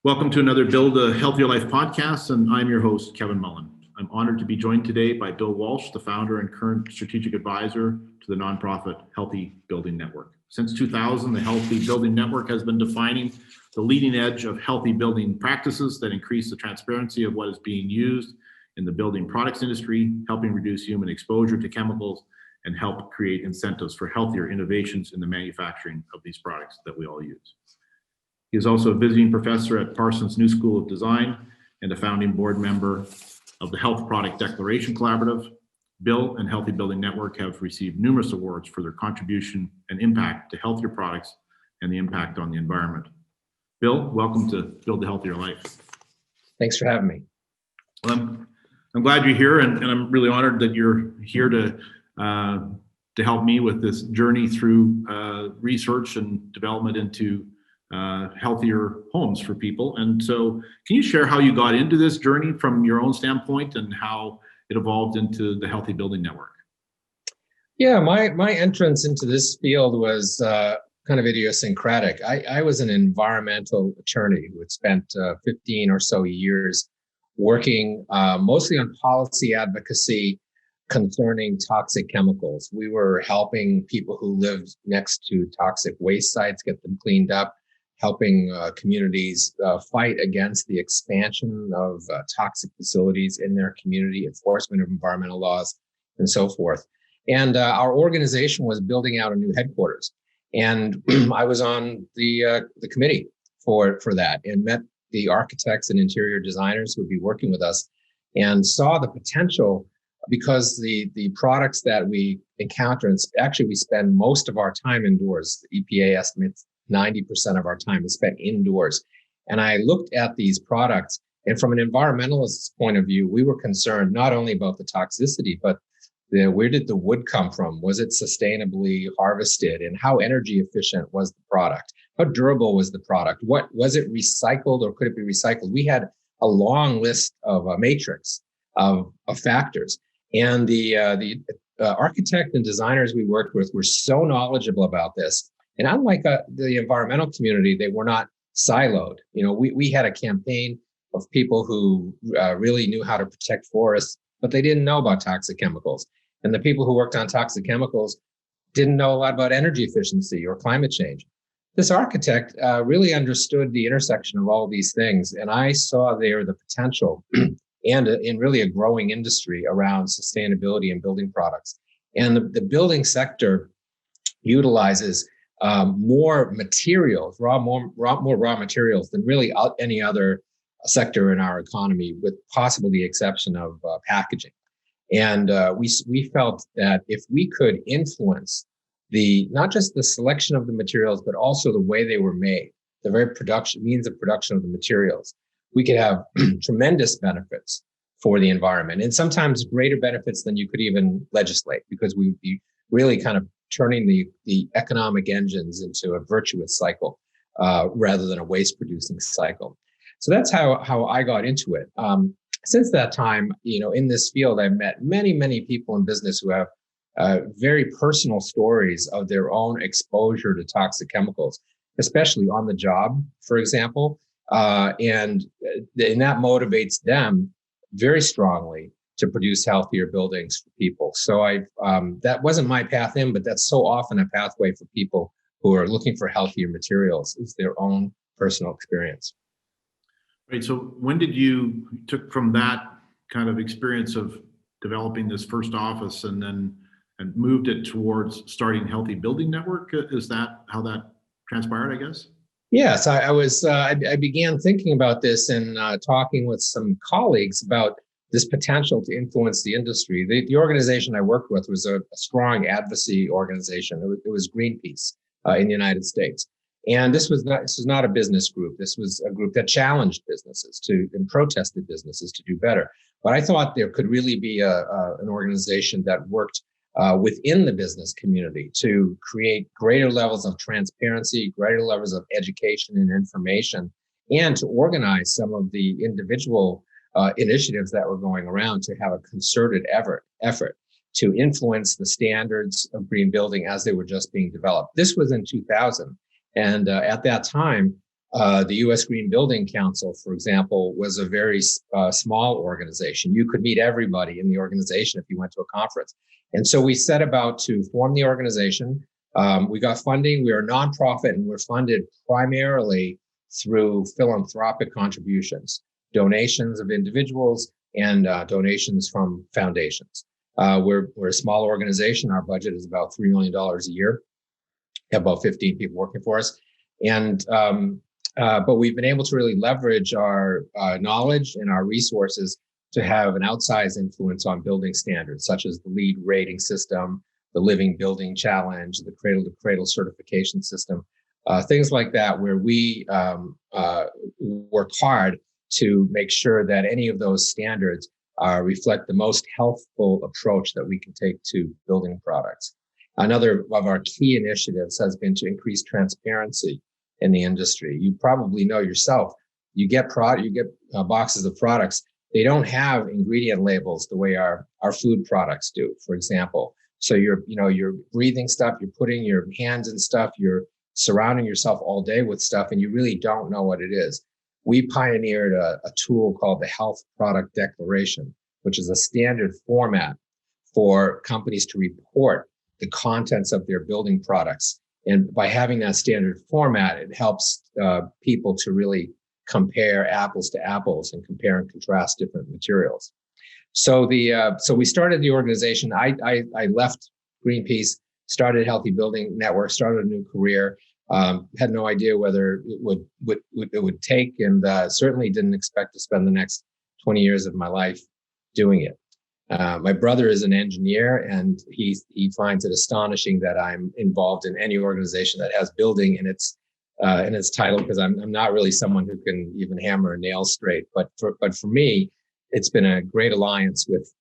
Welcome to another Build a Healthier Life podcast, and I'm your host, Kevin Mullen. I'm honored to be joined today by Bill Walsh, the founder and current strategic advisor to the nonprofit Healthy Building Network. Since 2000, the Healthy Building Network has been defining the leading edge of healthy building practices that increase the transparency of what is being used in the building products industry, helping reduce human exposure to chemicals, and help create incentives for healthier innovations in the manufacturing of these products that we all use. He is also a visiting professor at Parsons New School of Design and a founding board member of the Health Product Declaration Collaborative. Bill and Healthy Building Network have received numerous awards for their contribution and impact to healthier products and the impact on the environment. Bill, welcome to Build a Healthier Life. Thanks for having me. Well, I'm glad you're here, and I'm really honored that you're here to help me with this journey through research and development into healthier homes for people. And so can you share how you got into this journey from your own standpoint and how it evolved into the Healthy Building Network? Yeah, my entrance into this field was kind of idiosyncratic. I was an environmental attorney who had spent 15 or so years working mostly on policy advocacy concerning toxic chemicals. We were helping people who lived next to toxic waste sites get them cleaned up, helping communities fight against the expansion of toxic facilities in their community, enforcement of environmental laws, and so forth. And our organization was building out a new headquarters. And I was on the committee for that and met the architects and interior designers who would be working with us and saw the potential because the products that we encounter, and actually we spend most of our time indoors. The EPA estimates 90% of our time is spent indoors. And I looked at these products, and from an environmentalist's point of view, we were concerned not only about the toxicity, but where did the wood come from? Was it sustainably harvested? And how energy efficient was the product? How durable was the product? What was it recycled, or could it be recycled? We had a long list of a matrix of factors. And the architect and designers we worked with were so knowledgeable about this. And unlike the environmental community, they were not siloed. You know, we had a campaign of people who really knew how to protect forests, but they didn't know about toxic chemicals. And the people who worked on toxic chemicals didn't know a lot about energy efficiency or climate change. This architect really understood the intersection of all of these things. And I saw there the potential and in really a growing industry around sustainability and building products. And the building sector utilizes more materials, more raw materials than really any other sector in our economy, with possibly the exception of packaging. And we felt that if we could influence not just the selection of the materials, but also the way they were made, the very means of production of the materials, we could have tremendous benefits for the environment, and sometimes greater benefits than you could even legislate, because we would be really kind of turning the economic engines into a virtuous cycle rather than a waste-producing cycle. So that's how I got into it. Since that time, in this field, I've met many, many people in business who have very personal stories of their own exposure to toxic chemicals, especially on the job, for example, and that motivates them very strongly to produce healthier buildings for people. So that wasn't my path in, but that's so often a pathway for people who are looking for healthier materials, is their own personal experience. Right. So when did you took from that kind of experience of developing this first office and moved it towards starting Healthy Building Network? Is that how that transpired, I guess? Yes, I began thinking about this and talking with some colleagues about this potential to influence the industry. The organization I worked with was a strong advocacy organization. It was Greenpeace in the United States. And this was not a business group. This was a group that challenged businesses and protested businesses to do better. But I thought there could really be an organization that worked within the business community to create greater levels of transparency, greater levels of education and information, and to organize some of the individual initiatives that were going around to have a concerted effort to influence the standards of green building as they were just being developed. This was in 2000. And at that time, The U.S. Green Building Council, for example, was a very small organization. You could meet everybody in the organization if you went to a conference. And so we set about to form the organization. We got funding. We are a nonprofit, and we're funded primarily through philanthropic contributions, donations of individuals, and donations from foundations. We're a small organization. Our budget is about $3 million a year. We have about 15 people working for us. And but we've been able to really leverage our knowledge and our resources to have an outsized influence on building standards, such as the LEED rating system, the Living Building Challenge, the Cradle to Cradle certification system, things like that, where we work hard to make sure that any of those standards reflect the most healthful approach that we can take to building products. Another of our key initiatives has been to increase transparency in the industry. You probably know yourself, you get boxes of products. They don't have ingredient labels the way our food products do, for example. So you're breathing stuff, you're putting your hands in stuff, you're surrounding yourself all day with stuff, and you really don't know what it is. We pioneered a tool called the Health Product Declaration, which is a standard format for companies to report the contents of their building products. And by having that standard format, it helps people to really compare apples to apples and compare and contrast different materials. So we started the organization. I left Greenpeace, started Healthy Building Network, started a new career. Had no idea whether it would take, and certainly didn't expect to spend the next 20 years of my life doing it. My brother is an engineer, and he finds it astonishing that I'm involved in any organization that has building in its title, because I'm not really someone who can even hammer a nail straight. But for me, it's been a great alliance with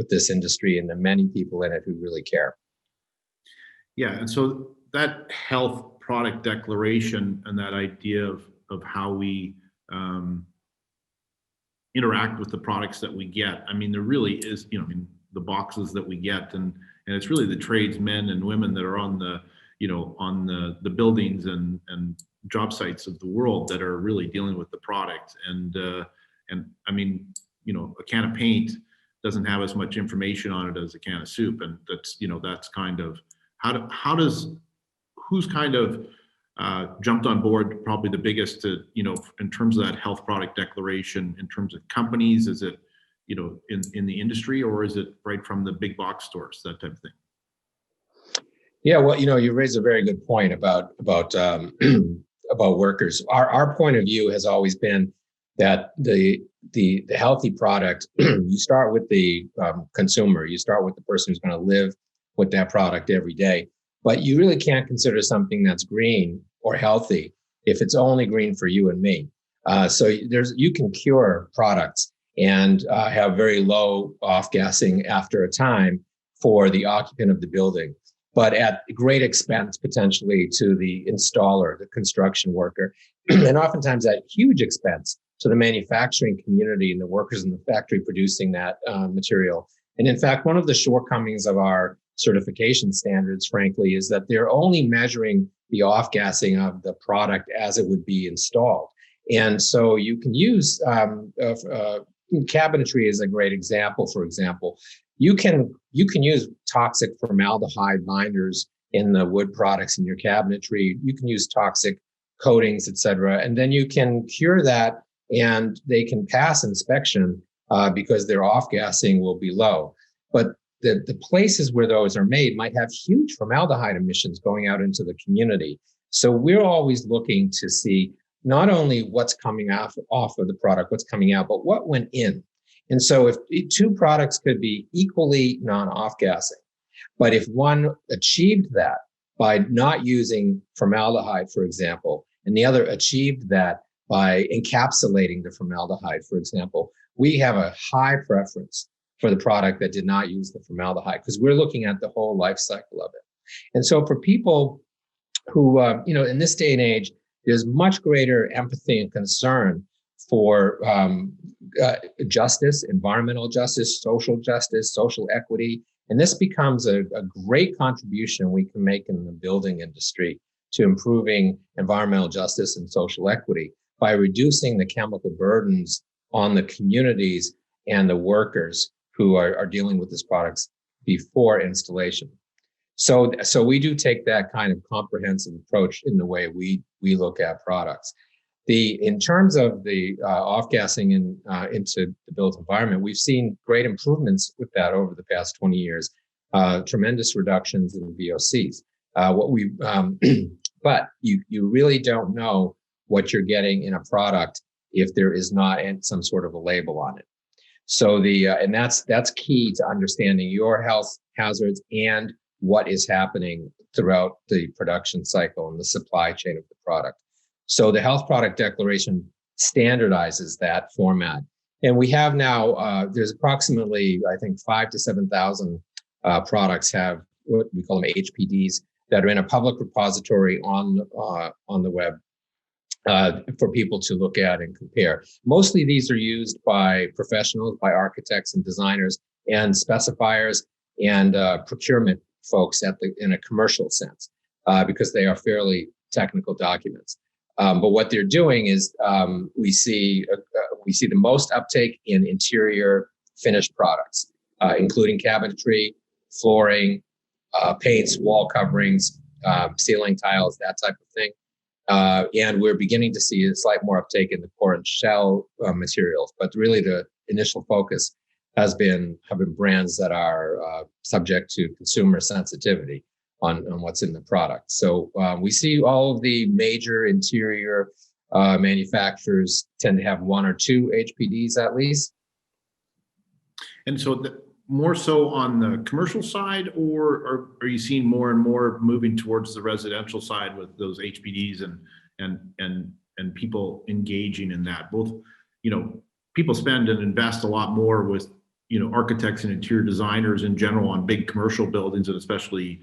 this industry and the many people in it who really care. Yeah, and so that health product declaration and that idea of how we interact with the products that we get. I mean, there really is, the boxes that we get, and it's really the tradesmen and women that are on the buildings and job sites of the world that are really dealing with the product. And I mean, a can of paint doesn't have as much information on it as a can of soup, and that's kind of who's kind of jumped on board probably the biggest in terms of that health product declaration, in terms of companies. Is it in the industry, or is it right from the big box stores, that type of thing? Yeah, well, you raise a very good point about about workers. Our point of view has always been that the healthy product, you start with the consumer, you start with the person who's going to live with that product every day. But you really can't consider something that's green or healthy if it's only green for you and me. So you can cure products and have very low off-gassing after a time for the occupant of the building, but at great expense potentially to the installer, the construction worker, and oftentimes at huge expense to the manufacturing community and the workers in the factory producing that material. And in fact, one of the shortcomings of our certification standards, frankly, is that they're only measuring the off-gassing of the product as it would be installed. And so you can use cabinetry is a great example. For example, you can use toxic formaldehyde binders in the wood products in your cabinetry. You can use toxic coatings, et cetera, and then you can cure that, and they can pass inspection because their off-gassing will be low. But the places where those are made might have huge formaldehyde emissions going out into the community. So we're always looking to see not only what's coming off of the product, what's coming out, but what went in. And so if two products could be equally non-off-gassing, but if one achieved that by not using formaldehyde, for example, and the other achieved that by encapsulating the formaldehyde, for example, we have a high preference for the product that did not use the formaldehyde, because we're looking at the whole life cycle of it. And so for people who, in this day and age, there's much greater empathy and concern for justice, environmental justice, social equity. And this becomes a great contribution we can make in the building industry to improving environmental justice and social equity by reducing the chemical burdens on the communities and the workers who are dealing with these products before installation. So we do take that kind of comprehensive approach in the way we look at products. In terms of the off-gassing into the built environment, we've seen great improvements with that over the past 20 years, tremendous reductions in VOCs. But you really don't know what you're getting in a product if there is not some sort of a label on it. So and that's key to understanding your health hazards and what is happening throughout the production cycle and the supply chain of the product. So the health product declaration standardizes that format. And we have now, there's approximately, I think, 5,000 to 7,000 products have what we call them HPDs that are in a public repository on the web for people to look at and compare. Mostly these are used by professionals, by architects and designers and specifiers and procurement folks in a commercial sense, because they are fairly technical documents. But what they're doing is we see the most uptake in interior finished products, including cabinetry, flooring, paints, wall coverings, ceiling tiles, that type of thing. And we're beginning to see a slight more uptake in the core and shell materials. But really the initial focus have been brands that are subject to consumer sensitivity on what's in the product. So we see all of the major interior manufacturers tend to have one or two HPDs at least. And so more so on the commercial side, or are you seeing more and more moving towards the residential side with those HPDs and people engaging in that? Both, people spend and invest a lot more with, architects and interior designers in general on big commercial buildings, and especially,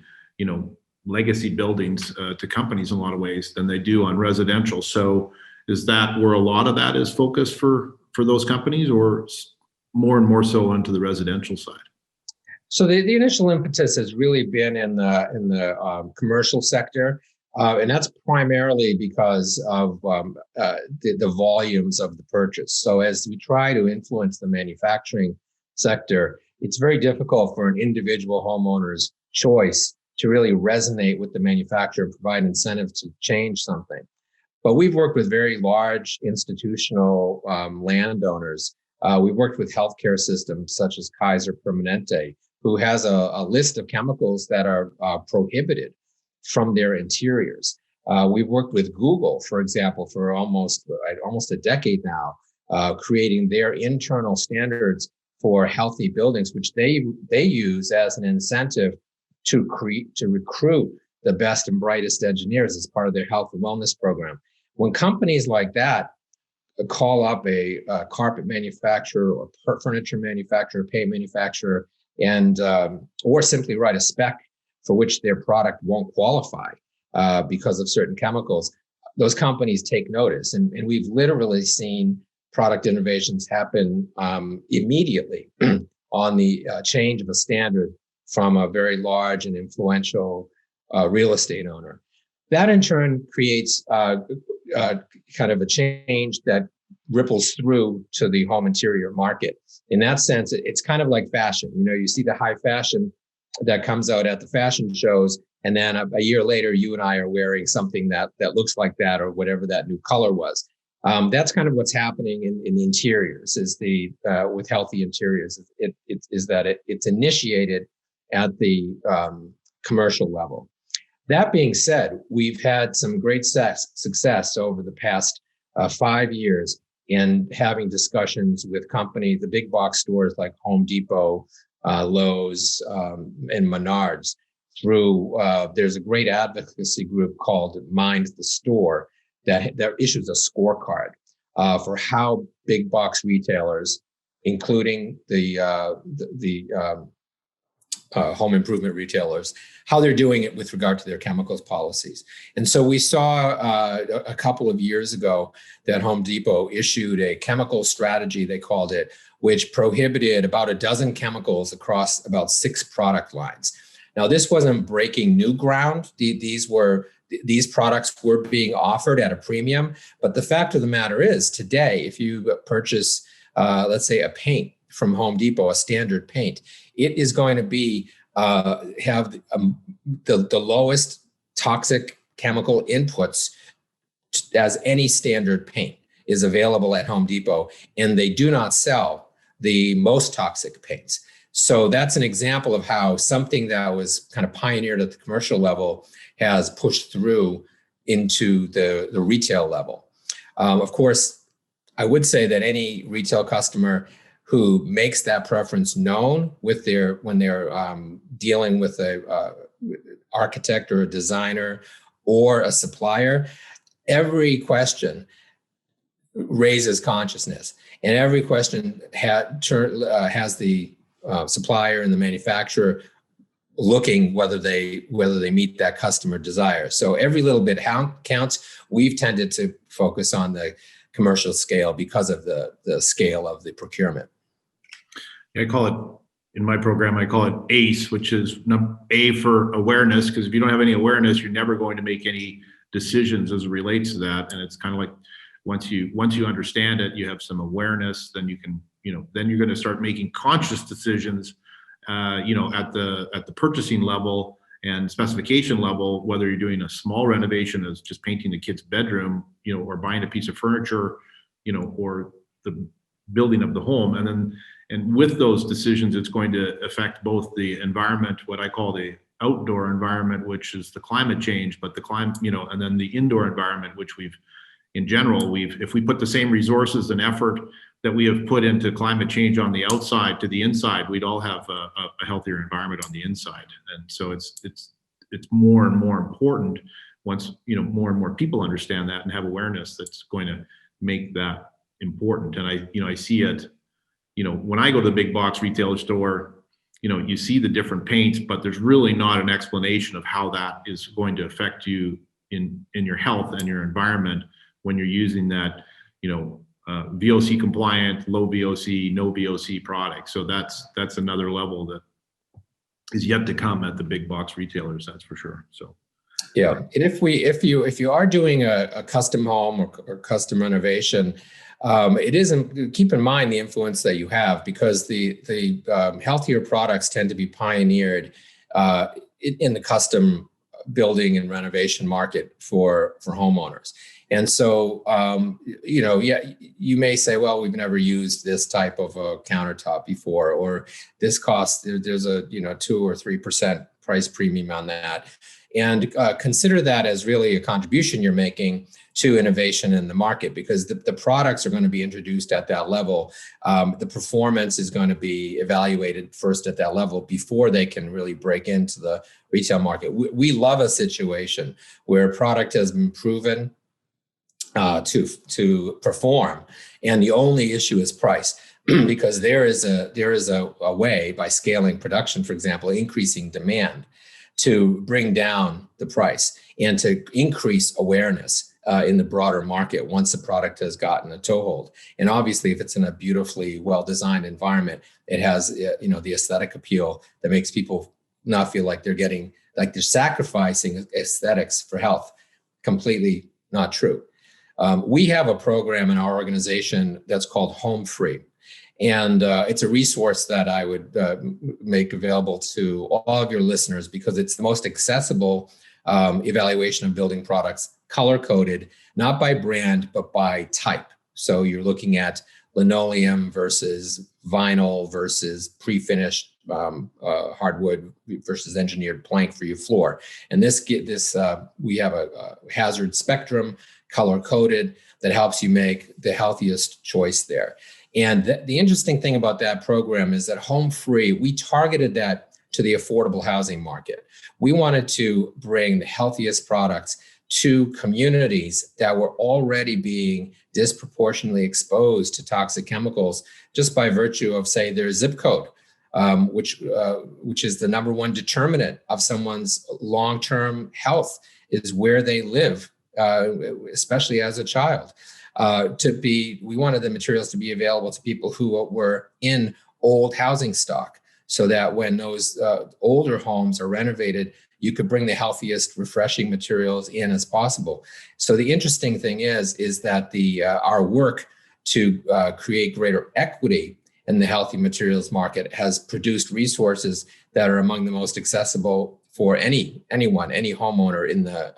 legacy buildings to companies in a lot of ways than they do on residential. So is that where a lot of that is focused for those companies, or more and more so onto the residential side? So the initial impetus has really been in the commercial sector, and that's primarily because of the volumes of the purchase. So as we try to influence the manufacturing sector, it's very difficult for an individual homeowner's choice to really resonate with the manufacturer and provide incentive to change something. But we've worked with very large institutional landowners. We've worked with healthcare systems such as Kaiser Permanente, who has a list of chemicals that are prohibited from their interiors. We've worked with Google, for example, for almost a decade now, creating their internal standards for healthy buildings, which they use as an incentive to recruit the best and brightest engineers as part of their health and wellness program. When companies like that call up a carpet manufacturer or furniture manufacturer, paint manufacturer, and or simply write a spec for which their product won't qualify because of certain chemicals, those companies take notice. And we've literally seen product innovations happen immediately on the change of a standard from a very large and influential real estate owner. That in turn creates kind of a change that ripples through to the home interior market. In that sense, it's kind of like fashion. You see the high fashion that comes out at the fashion shows, and then a year later, you and I are wearing something that looks like that, or whatever that new color was. That's kind of what's happening in the interiors. With healthy interiors, it's initiated at the commercial level. That being said, we've had some great success over the past 5 years in having discussions with companies, the big box stores like Home Depot, Lowe's, and Menards. There's a great advocacy group called Mind the Store that issues a scorecard for how big box retailers, including the home improvement retailers, how they're doing it with regard to their chemicals policies. And so we saw a couple of years ago that Home Depot issued a chemical strategy, they called it, which prohibited about a dozen chemicals across about 6 product lines. Now, this wasn't breaking new ground. These were these products were being offered at a premium. But the fact of the matter is, today, if you purchase, let's say, a paint from Home Depot, a standard paint, it is going to be have the lowest toxic chemical inputs as any standard paint is available at Home Depot, and they do not sell the most toxic paints. So that's an example of how something that was kind of pioneered at the commercial level has pushed through into the retail level. Of course, I would say that any retail customer who makes that preference known with when they're dealing with a architect or a designer or a supplier, every question raises consciousness, and every question has the supplier and the manufacturer looking whether they meet that customer desire. So every little bit counts. We've tended to focus on the commercial scale because of the scale of the procurement. I call it, in my program, I call it ACE, which is A for awareness, because if you don't have any awareness, you're never going to make any decisions as it relates to that. And it's kind of like once you understand it, you have some awareness, then you can, then you're going to start making conscious decisions, at the purchasing level and specification level, whether you're doing a small renovation as just painting the kid's bedroom, or buying a piece of furniture, or the building of the home. And with those decisions, it's going to affect both the environment, what I call the outdoor environment, which is the climate change, but the climate, and then the indoor environment, which if we put the same resources and effort that we have put into climate change on the outside to the inside, we'd all have a healthier environment on the inside. And so it's more and more important once, more and more people understand that and have awareness, that's going to make that important. And I see it, when I go to the big box retailer store, you see the different paints, but there's really not an explanation of how that is going to affect you in your health and your environment when you're using that, VOC compliant, low VOC, no VOC product. So that's another level that is yet to come at the big box retailers, that's for sure. So yeah, and if you are doing a custom home or custom renovation, it isn't, keep in mind the influence that you have, because the healthier products tend to be pioneered in the custom building and renovation market for homeowners. And so, you may say, well, we've never used this type of a countertop before, or this cost, there's a 2 or 3% price premium on that. And consider that as really a contribution you're making to innovation in the market, because the products are going to be introduced at that level. The performance is going to be evaluated first at that level before they can really break into the retail market. We love a situation where a product has been proven to perform, and the only issue is price. Because there is a way, by scaling production, for example, increasing demand, to bring down the price and to increase awareness in the broader market once the product has gotten a toehold. And obviously, if it's in a beautifully well-designed environment, it has the aesthetic appeal that makes people not feel like they're sacrificing aesthetics for health. Completely not true. We have a program in our organization that's called Home Free. And it's a resource that I would make available to all of your listeners, because it's the most accessible evaluation of building products, color-coded, not by brand, but by type. So you're looking at linoleum versus vinyl versus pre-finished hardwood versus engineered plank for your floor. And we have a hazard spectrum, color-coded, that helps you make the healthiest choice there. And the interesting thing about that program is that Home Free, we targeted that to the affordable housing market. We wanted to bring the healthiest products to communities that were already being disproportionately exposed to toxic chemicals just by virtue of, say, their zip code, which is the number one determinant of someone's long-term health, is where they live, especially as a child. We wanted the materials to be available to people who were in old housing stock, so that when those older homes are renovated, you could bring the healthiest, refreshing materials in as possible. So the interesting thing is that our work to create greater equity in the healthy materials market has produced resources that are among the most accessible for anyone, any homeowner in the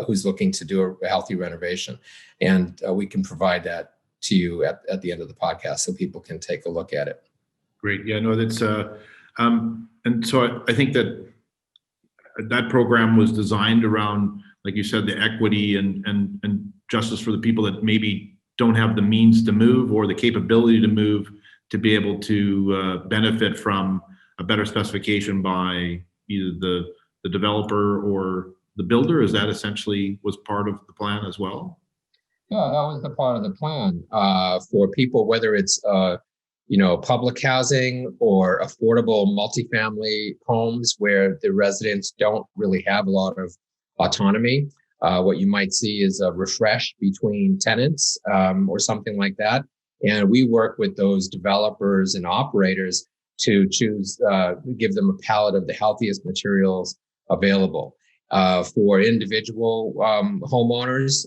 who's looking to do a healthy renovation. And we can provide that to you at the end of the podcast so people can take a look at it. Great. Yeah, no, that's, and so I think that program was designed around, like you said, the equity and justice for the people that maybe don't have the means to move or the capability to move, to be able to benefit from a better specification by either the developer or the builder. Is that essentially was part of the plan as well? Yeah, that was the part of the plan for people, whether it's public housing or affordable multifamily homes where the residents don't really have a lot of autonomy. What you might see is a refresh between tenants or something like that. And we work with those developers and operators to choose, give them a palette of the healthiest materials available. For individual homeowners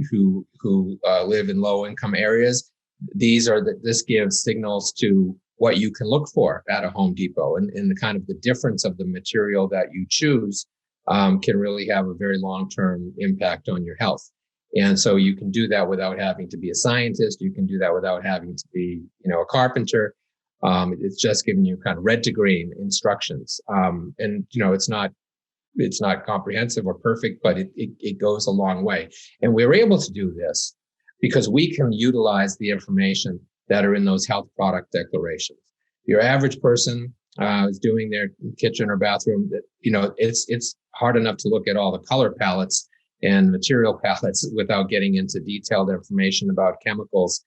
who live in low income areas, this gives signals to what you can look for at a Home Depot, and the kind of the difference of the material that you choose can really have a very long-term impact on your health. And so you can do that without having to be a scientist. You can do that without having to be, a carpenter. It's just giving you kind of red to green instructions. And it's not comprehensive or perfect, but it goes a long way. And we're able to do this because we can utilize the information that are in those health product declarations. Your average person is doing their kitchen or bathroom. It's hard enough to look at all the color palettes and material palettes without getting into detailed information about chemicals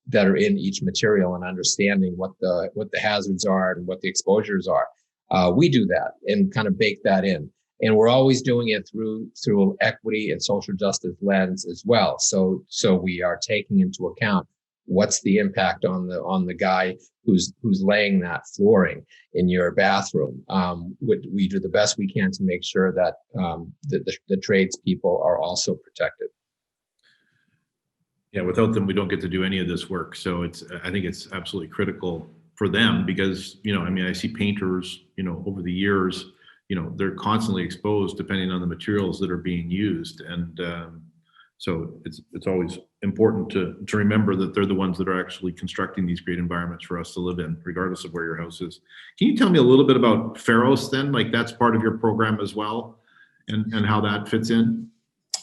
that are in each material and understanding what the hazards are and what the exposures are. We do that and kind of bake that in. And we're always doing it through equity and social justice lens as well. So we are taking into account what's the impact on the guy who's laying that flooring in your bathroom. We do the best we can to make sure that the tradespeople are also protected. Yeah, without them, we don't get to do any of this work. So I think it's absolutely critical for them because, I see painters, over the years, they're constantly exposed depending on the materials that are being used. And so it's always important to remember that they're the ones that are actually constructing these great environments for us to live in, regardless of where your house is. Can you tell me a little bit about Pharos then? Like that's part of your program as well, and how that fits in?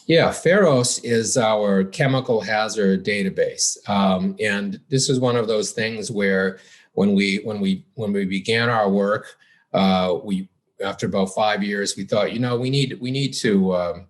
Yeah, Pharos is our chemical hazard database. And this is one of those things where when we began our work, after about 5 years, we thought, we need to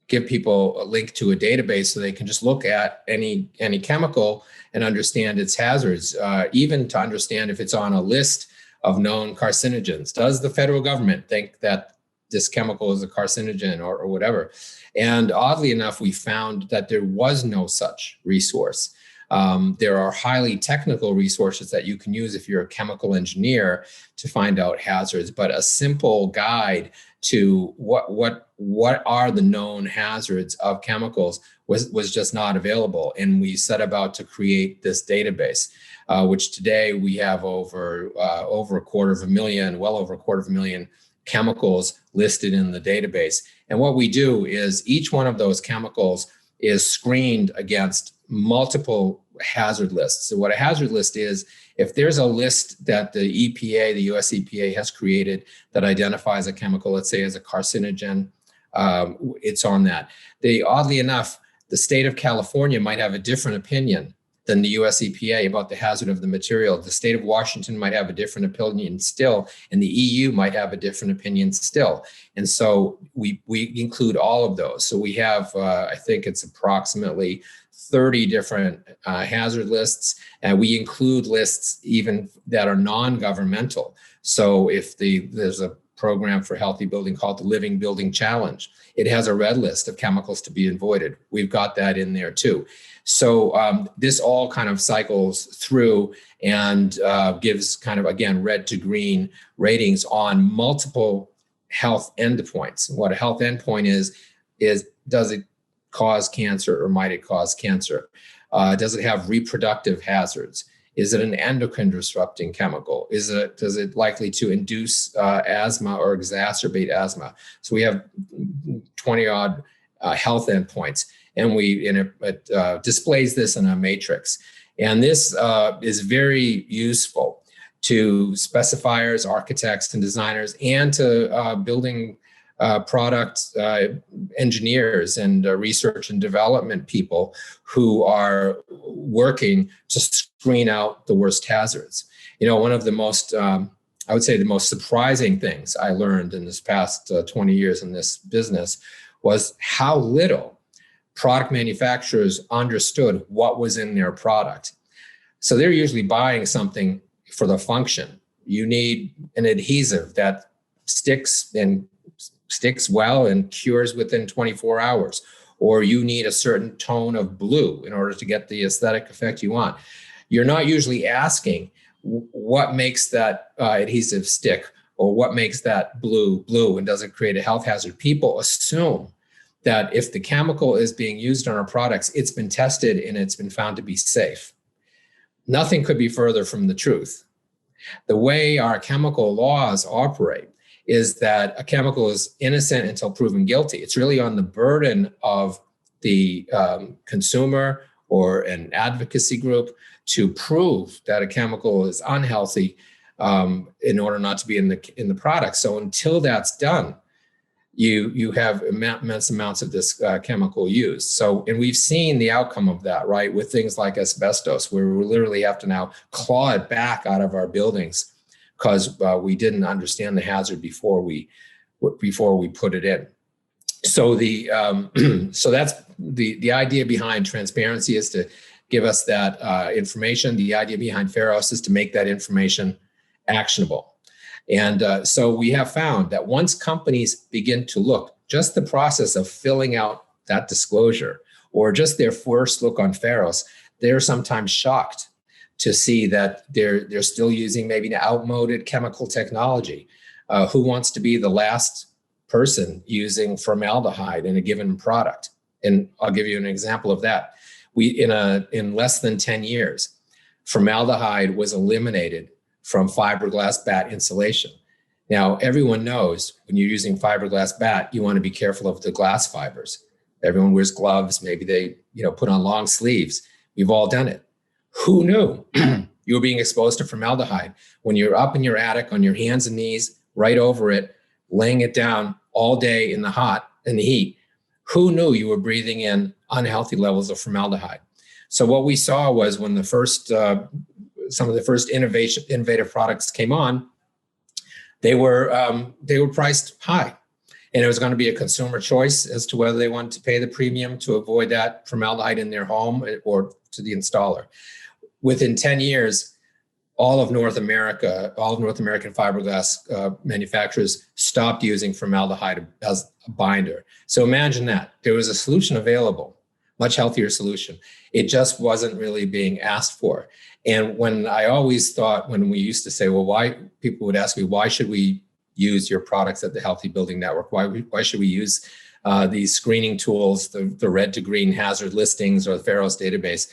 give people a link to a database so they can just look at any chemical and understand its hazards, even to understand if it's on a list of known carcinogens. Does the federal government think that this chemical is a carcinogen or whatever? And oddly enough, we found that there was no such resource. There are highly technical resources that you can use if you're a chemical engineer to find out hazards, but a simple guide to what are the known hazards of chemicals was just not available. And we set about to create this database, which today we have over a quarter of a million chemicals listed in the database. And what we do is each one of those chemicals is screened against multiple hazard lists. So what a hazard list is, if there's a list that the EPA, the US EPA has created that identifies a chemical, let's say as a carcinogen, it's on that. Oddly enough, the state of California might have a different opinion than the US EPA about the hazard of the material. The state of Washington might have a different opinion still, and the EU might have a different opinion still. And so we include all of those. So we have, I think it's approximately 30 different hazard lists, and we include lists even that are non-governmental. So if there's a program for healthy building called the Living Building Challenge. It has a red list of chemicals to be avoided. We've got that in there too. So this all kind of cycles through and gives kind of, again, red to green ratings on multiple health endpoints. What a health endpoint is does it cause cancer or might it cause cancer? Does it have reproductive hazards? Is it an endocrine disrupting chemical? Does it likely to induce asthma or exacerbate asthma? So we have 20 odd health endpoints, and it displays this in a matrix. And this is very useful to specifiers, architects, and designers, and to building product engineers and research and development people who are working to screen out the worst hazards. One of the most, I would say the most surprising things I learned in this past 20 years in this business was how little product manufacturers understood what was in their product. So they're usually buying something for the function. You need an adhesive that sticks well and cures within 24 hours, or you need a certain tone of blue in order to get the aesthetic effect you want. You're not usually asking what makes that adhesive stick, or what makes that blue, and does it create a health hazard? People assume that if the chemical is being used on our products, it's been tested and it's been found to be safe. Nothing could be further from the truth. The way our chemical laws operate is that a chemical is innocent until proven guilty. It's really on the burden of the consumer or an advocacy group to prove that a chemical is unhealthy in order not to be in the product. So until that's done, you have immense amounts of this chemical used. So, and we've seen the outcome of that, right, with things like asbestos, where we literally have to now claw it back out of our buildings because we didn't understand the hazard before we put it in. So so that's the idea behind transparency, is to give us that information. The idea behind Pharos is to make that information actionable. And so we have found that once companies begin to look, just the process of filling out that disclosure, or just their first look on Pharos, they're sometimes shocked to see that they're still using maybe an outmoded chemical technology. Who wants to be the last person using formaldehyde in a given product? And I'll give you an example of that. In less than 10 years, formaldehyde was eliminated from fiberglass bat insulation. Now, everyone knows when you're using fiberglass bat, you want to be careful of the glass fibers. Everyone wears gloves. Maybe they, put on long sleeves. We've all done it. Who knew you were being exposed to formaldehyde when you're up in your attic on your hands and knees, right over it, laying it down all day in the heat? Who knew you were breathing in unhealthy levels of formaldehyde? So what we saw was when some of the first innovative products came on, they were priced high, and it was going to be a consumer choice as to whether they wanted to pay the premium to avoid that formaldehyde in their home or to the installer. Within 10 years, all of North American fiberglass manufacturers stopped using formaldehyde as a binder. So imagine that. There was a solution available, much healthier solution. It just wasn't really being asked for. And when we used to say, well, people would ask me, why should we use your products at the Healthy Building Network? Why should we use these screening tools, the red to green hazard listings or the Pharos database?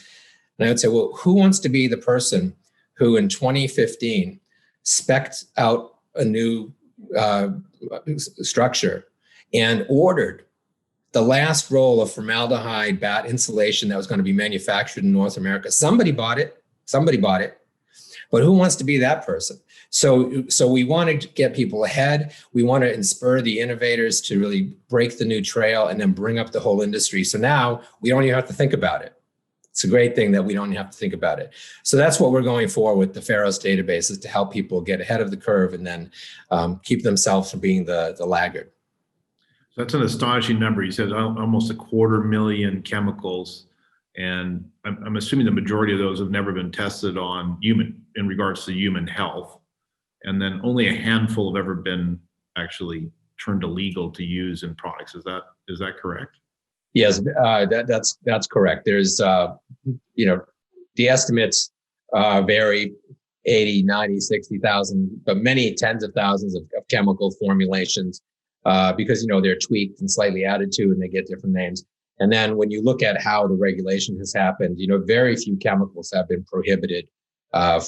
And I would say, well, who wants to be the person who in 2015 spec'd out a new structure and ordered the last roll of formaldehyde bat insulation that was going to be manufactured in North America? Somebody bought it, but who wants to be that person? So we want to get people ahead. We want to spur the innovators to really break the new trail and then bring up the whole industry. So now we don't even have to think about it. It's a great thing that we don't have to think about it. So that's what we're going for with the Pharos database, is to help people get ahead of the curve and then keep themselves from being the laggard. So that's an astonishing number. You said almost 250,000 chemicals, and I'm assuming the majority of those have never been tested on in regards to human health, and then only a handful have ever been actually turned illegal to use in products. Is that correct? Yes, that's correct. There's, the estimates vary 80, 90, 60,000, but many tens of thousands of chemical formulations because, they're tweaked and slightly added to and they get different names. And then when you look at how the regulation has happened, very few chemicals have been prohibited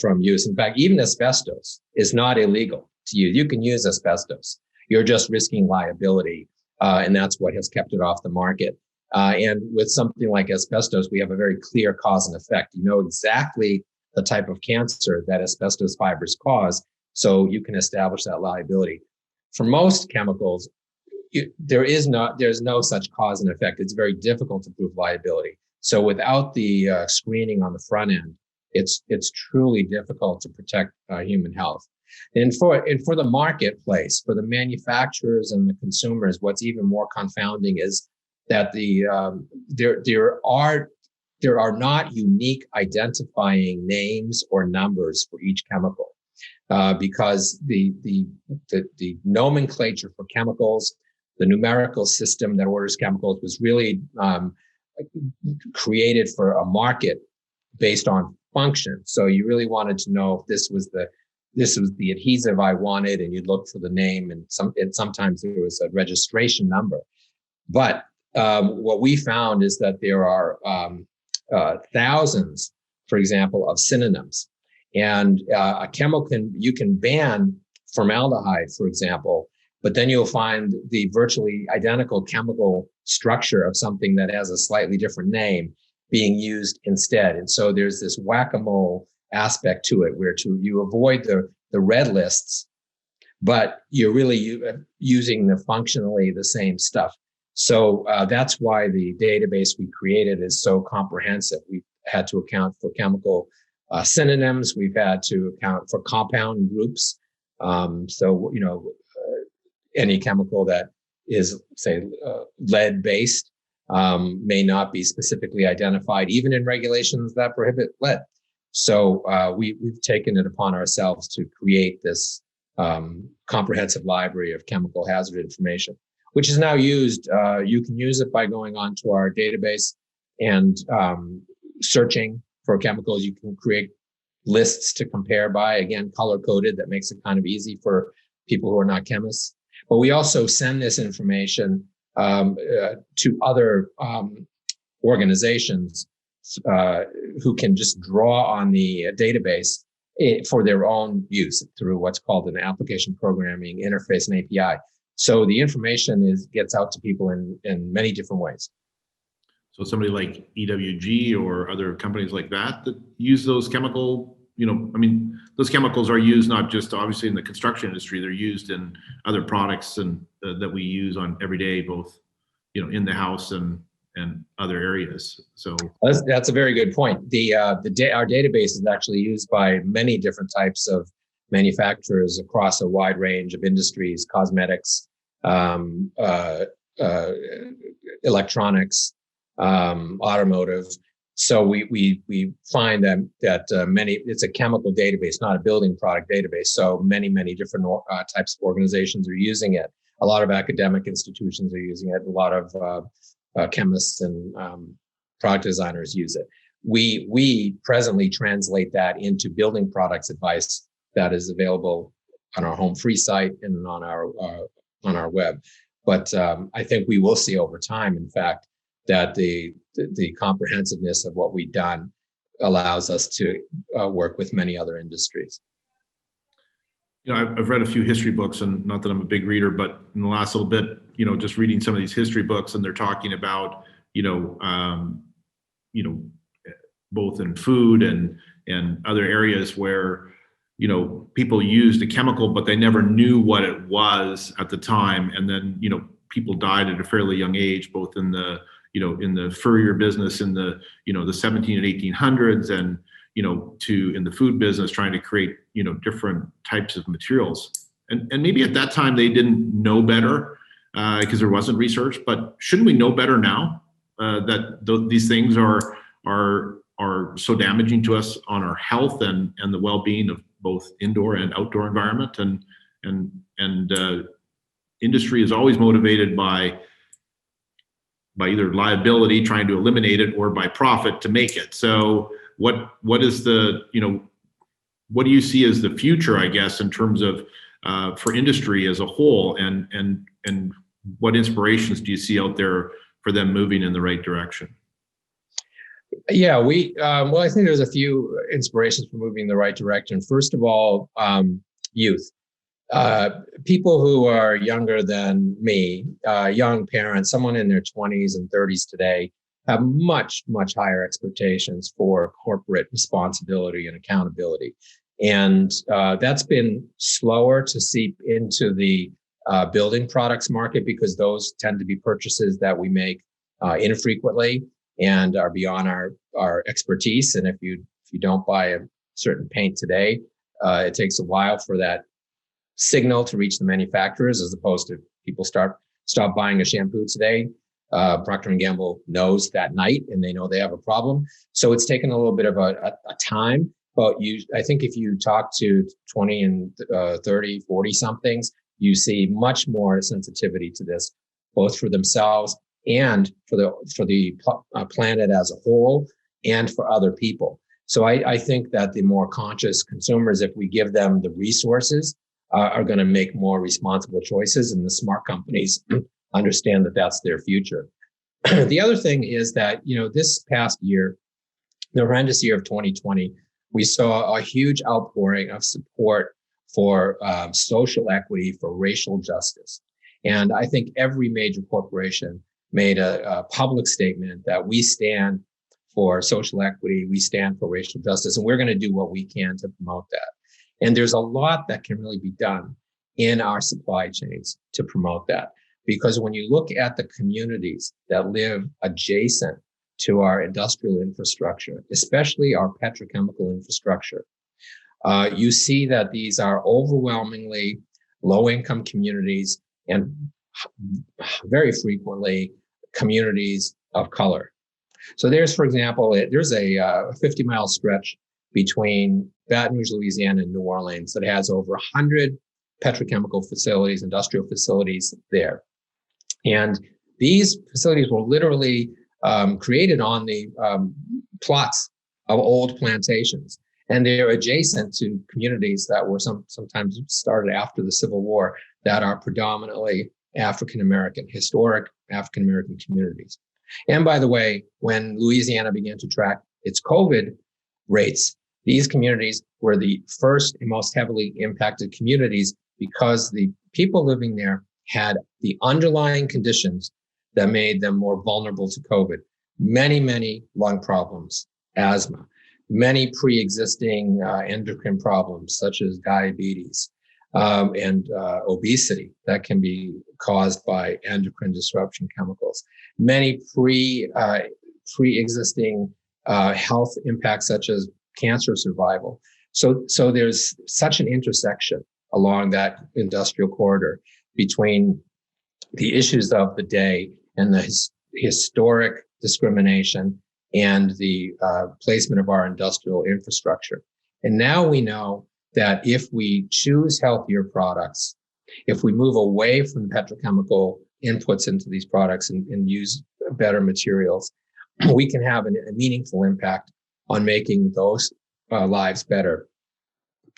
from use. In fact, even asbestos is not illegal to use. You can use asbestos. You're just risking liability. And that's what has kept it off the market. And with something like asbestos, we have a very clear cause and effect. You know exactly the type of cancer that asbestos fibers cause, so you can establish that liability. For most chemicals, there's no such cause and effect. It's very difficult to prove liability. So without the screening on the front end, it's truly difficult to protect human health. And for the marketplace, for the manufacturers and the consumers, what's even more confounding is that there are not unique identifying names or numbers for each chemical, because the nomenclature for chemicals, the numerical system that orders chemicals, was really created for a market based on function. So you really wanted to know if this was the adhesive I wanted, and you'd look for the name, and sometimes there was a registration number. But what we found is that there are thousands, for example, of synonyms. And a chemical you can ban formaldehyde, for example, but then you'll find the virtually identical chemical structure of something that has a slightly different name being used instead. And so there's this whack-a-mole aspect to it, where you avoid the red lists, but you're really using functionally the same stuff. So that's why the database we created is so comprehensive. We've had to account for chemical synonyms. We've had to account for compound groups. Any chemical that is, say, lead-based may not be specifically identified, even in regulations that prohibit lead. So we've taken it upon ourselves to create this comprehensive library of chemical hazard information, which is now used. You can use it by going onto our database and searching for chemicals. You can create lists to compare by, again, color-coded. That makes it kind of easy for people who are not chemists. But we also send this information to other organizations who can just draw on the database for their own use through what's called an application programming interface and API. So the information gets out to people in many different ways. So somebody like EWG or other companies like that use those chemical, those chemicals are used not just obviously in the construction industry, they're used in other products and that we use on every day, both, in the house and other areas. So that's a very good point. Our database is actually used by many different types of manufacturers across a wide range of industries: cosmetics, electronics, automotive. So we find that many, it's a chemical database, not a building product database. So many different types of organizations are using it. A lot of academic institutions are using it. A lot of chemists and product designers use it. We presently translate that into building products advice that is available on our home free site and on our web. But I think we will see over time, in fact, that the comprehensiveness of what we've done allows us to work with many other industries. I've read a few history books, and not that I'm a big reader, but in the last little bit, just reading some of these history books, and they're talking about, both in food and other areas where, people used a chemical, but they never knew what it was at the time. And then, people died at a fairly young age, both in the, in the furrier business in the, the 17 and 1800s, and, in the food business, trying to create, different types of materials. And maybe at that time they didn't know better because there wasn't research, but shouldn't we know better now that these things are so damaging to us on our health and the well-being of both indoor and outdoor environment? And industry is always motivated by either liability, trying to eliminate it, or by profit to make it. So what is the, what do you see as the future, I guess, in terms of for industry as a whole, and what inspirations do you see out there for them moving in the right direction? Yeah, well, I think there's a few inspirations for moving in the right direction. First of all, youth. People who are younger than me, young parents, someone in their 20s and 30s today, have much, much higher expectations for corporate responsibility and accountability. And that's been slower to seep into the building products market, because those tend to be purchases that we make infrequently and are beyond our expertise. And if you don't buy a certain paint today, it takes a while for that signal to reach the manufacturers, as opposed to people stop buying a shampoo today. Procter & Gamble knows that night, and they know they have a problem. So it's taken a little bit of a time. But I think if you talk to 20 and 30, 40 somethings, you see much more sensitivity to this, both for themselves and for the planet as a whole, and for other people. So I think that the more conscious consumers, if we give them the resources, are going to make more responsible choices, and the smart companies understand that that's their future. The other thing is that, this past year, the horrendous year of 2020, we saw a huge outpouring of support for social equity, for racial justice. And I think every major corporation made a public statement that we stand for social equity, we stand for racial justice, and we're going to do what we can to promote that. And there's a lot that can really be done in our supply chains to promote that. Because when you look at the communities that live adjacent to our industrial infrastructure, especially our petrochemical infrastructure, you see that these are overwhelmingly low-income communities, and very frequently communities of color. So there's, for example, there's a 50-mile stretch between Baton Rouge, Louisiana, and New Orleans that has over 100 petrochemical facilities, industrial facilities there. And these facilities were literally created on the plots of old plantations. And they're adjacent to communities that were sometimes started after the Civil War, that are predominantly African-American, historic African-American communities. And by the way, when Louisiana began to track its COVID rates, these communities were the first and most heavily impacted communities, because the people living there had the underlying conditions that made them more vulnerable to COVID. Many, many lung problems, asthma, many pre-existing endocrine problems such as diabetes and obesity that can be caused by endocrine disruption chemicals. Many pre-existing health impacts such as cancer survival. So there's such an intersection along that industrial corridor between the issues of the day and the historic discrimination and the placement of our industrial infrastructure. And now we know that if we choose healthier products, if we move away from petrochemical inputs into these products and use better materials, we can have a meaningful impact on making those lives better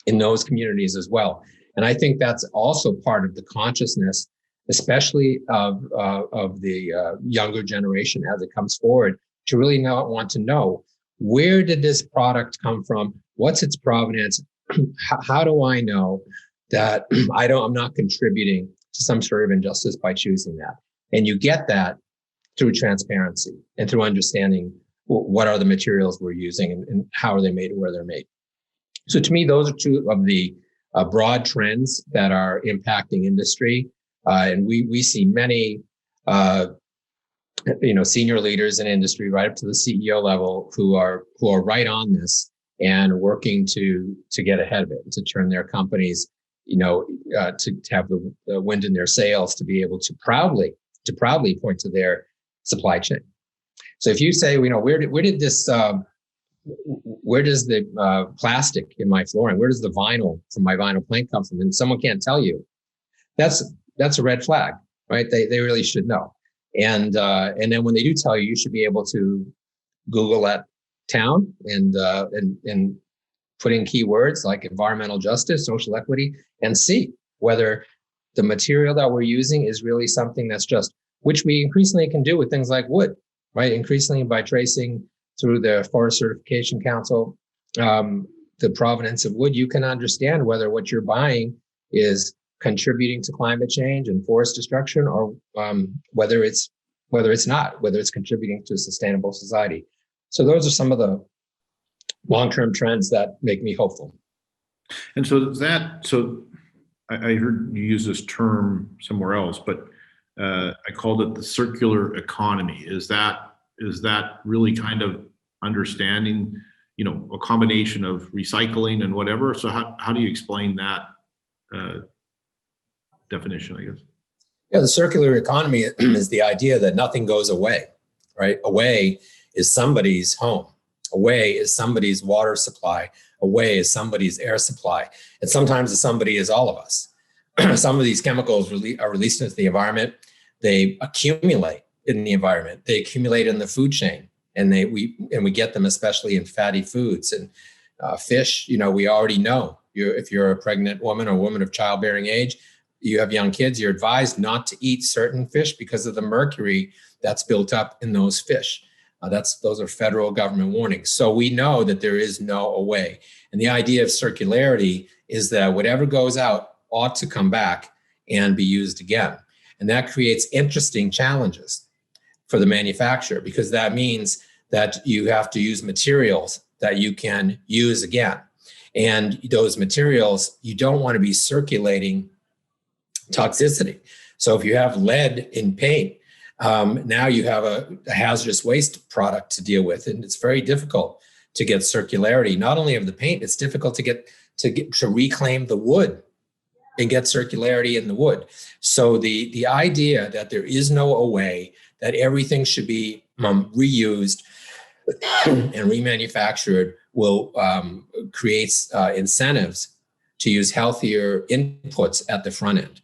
in those communities as well. And I think that's also part of the consciousness, especially of the younger generation as it comes forward, to really want to know, where did this product come from? What's its provenance? How do I know that I'm not contributing to some sort of injustice by choosing that? And you get that through transparency and through understanding what are the materials we're using and how are they made and where they're made. So to me, those are two of the broad trends that are impacting industry. And we see many, senior leaders in industry right up to the CEO level who are right on this and working to get ahead of it and to turn their companies, to have the wind in their sails, to be able to proudly point to their supply chain. So if you say, where does the plastic in my flooring, where does the vinyl from my vinyl plank come from? And someone can't tell you. That's that's a red flag, right? They really should know. And then when they do tell you, you should be able to Google that town and put in keywords like environmental justice, social equity, and see whether the material that we're using is really something that's just, which we increasingly can do with things like wood, right? Increasingly by tracing through the Forest Certification Council, the provenance of wood, you can understand whether what you're buying is contributing to climate change and forest destruction, or whether it's not, whether it's contributing to a sustainable society. So those are some of the long-term trends that make me hopeful. And so I heard you use this term somewhere else, but I called it the circular economy. Is that really kind of understanding, a combination of recycling and whatever? So how do you explain that definition, I guess? Yeah, the circular economy is the idea that nothing goes away, right? Away is somebody's home. Away is somebody's water supply. Away is somebody's air supply. And sometimes the somebody is all of us. Some of these chemicals are released into the environment. They accumulate in the environment. They accumulate in the food chain, and we get them especially in fatty foods and fish. We already know if you're a pregnant woman or woman of childbearing age, you have young kids, you're advised not to eat certain fish because of the mercury that's built up in those fish. Those are federal government warnings. So we know that there is no away. And the idea of circularity is that whatever goes out ought to come back and be used again. And that creates interesting challenges for the manufacturer, because that means that you have to use materials that you can use again. And those materials, you don't want to be circulating toxicity. So if you have lead in paint, now you have a hazardous waste product to deal with, and it's very difficult to get circularity. Not only of the paint, it's difficult to reclaim the wood and get circularity in the wood. So the idea that there is no away, that everything should be reused and remanufactured will creates incentives to use healthier inputs at the front end.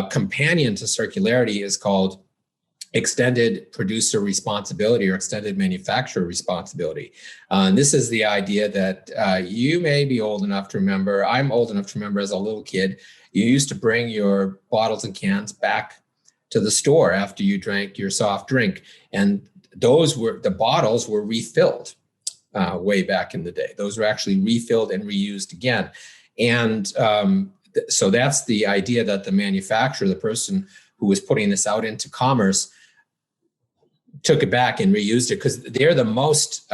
Companion to circularity is called extended producer responsibility or extended manufacturer responsibility. And this is the idea that you may be old enough to remember, I'm old enough to remember as a little kid, you used to bring your bottles and cans back to the store after you drank your soft drink. And the bottles were refilled way back in the day. Those were actually refilled and reused again. And so that's the idea that the manufacturer, the person who was putting this out into commerce, took it back and reused it because they're the most